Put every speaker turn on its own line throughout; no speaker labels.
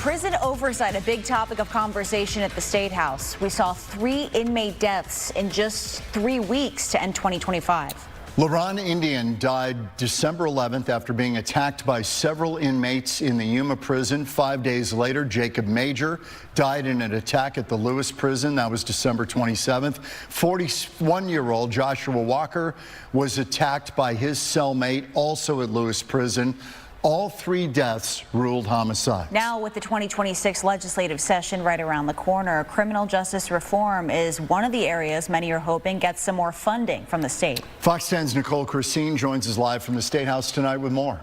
Prison oversight, a big topic of conversation at the State House. We saw 3 inmate deaths in just 3 weeks to end 2025.
LaRon Indian died December 11th after being attacked by several inmates in the Yuma prison. 5 days later, Jacob Major died in an attack at the Lewis prison. That was December 27th. 41-year-old Joshua Walker was attacked by his cellmate, also at Lewis prison. All 3 deaths ruled homicide.
Now, with the 2026 legislative session right around the corner, criminal justice reform is one of the areas many are hoping gets some more funding from the state.
Fox 10's Nicole Christine joins us live from the State House tonight with more.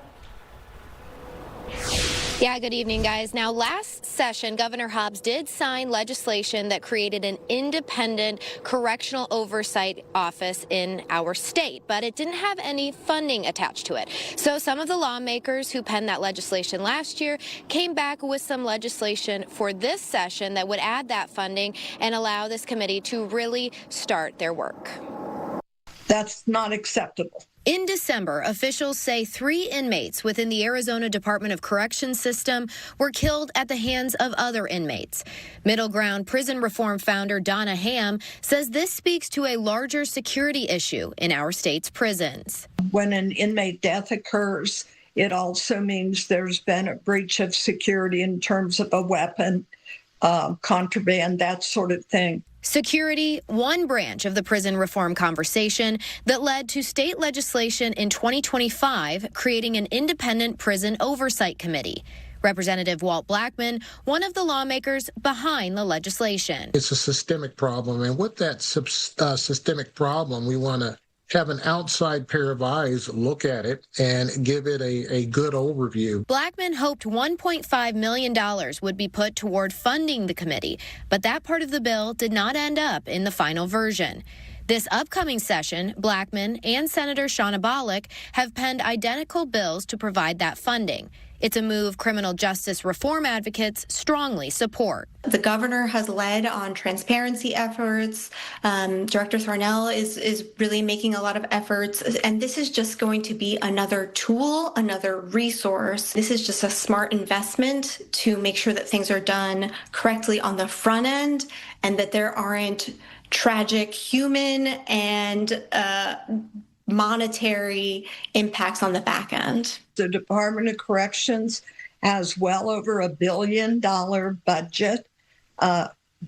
Yeah, good evening, guys. Now, last session, Governor Hobbs did sign legislation that created an independent correctional oversight office in our state, but it didn't have any funding attached to it. So some of the lawmakers who penned that legislation last year came back with some legislation for this session that would add that funding and allow this committee to really start their work.
That's not acceptable.
In December, officials say 3 inmates within the Arizona Department of Corrections system were killed at the hands of other inmates. Middle Ground Prison Reform founder Donna Ham says this speaks to a larger security issue in our state's prisons.
When an inmate death occurs, it also means there's been a breach of security in terms of a weapon, contraband, that sort of thing.
Security, one branch of the prison reform conversation that led to state legislation in 2025 creating an independent prison oversight committee. Representative Walt Blackman, one of the lawmakers behind the legislation.
It's a systemic problem, and with that systemic problem, we want to have an outside pair of eyes look at it and give it a good overview.
Blackman hoped $1.5 million would be put toward funding the committee, but that part of the bill did not end up in the final version. This upcoming session, Blackman and Senator Shawna Bolick have penned identical bills to provide that funding. It's a move criminal justice reform advocates strongly support.
The governor has led on transparency efforts. Director Thornell is really making a lot of efforts. And this is just going to be another tool, another resource. This is just a smart investment to make sure that things are done correctly on the front end and that there aren't tragic human and monetary impacts on the back end.
The Department of Corrections has well over $1 billion budget.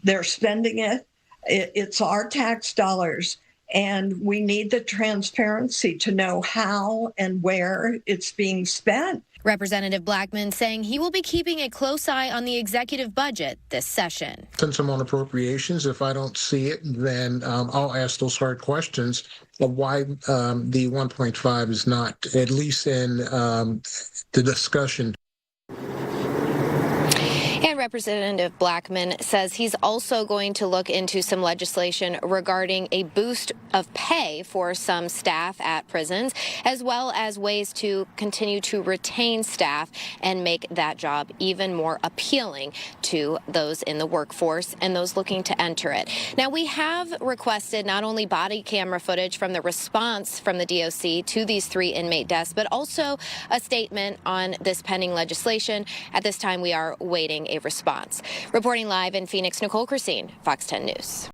They're spending it. It's our tax dollars, and we need the transparency to know how and where it's being spent.
Representative Blackman saying he will be keeping a close eye on the executive budget this session.
Since I'm on appropriations, if I don't see it, then I'll ask those hard questions of why the 1.5 is not at least in the discussion.
And Representative Blackman says he's also going to look into some legislation regarding a boost of pay for some staff at prisons, as well as ways to continue to retain staff and make that job even more appealing to those in the workforce and those looking to enter it. Now, we have requested not only body camera footage from the response from the DOC to these 3 inmate deaths, but also a statement on this pending legislation. At this time, we are waiting a response. Reporting live in Phoenix, Nicole Christine, Fox 10 News.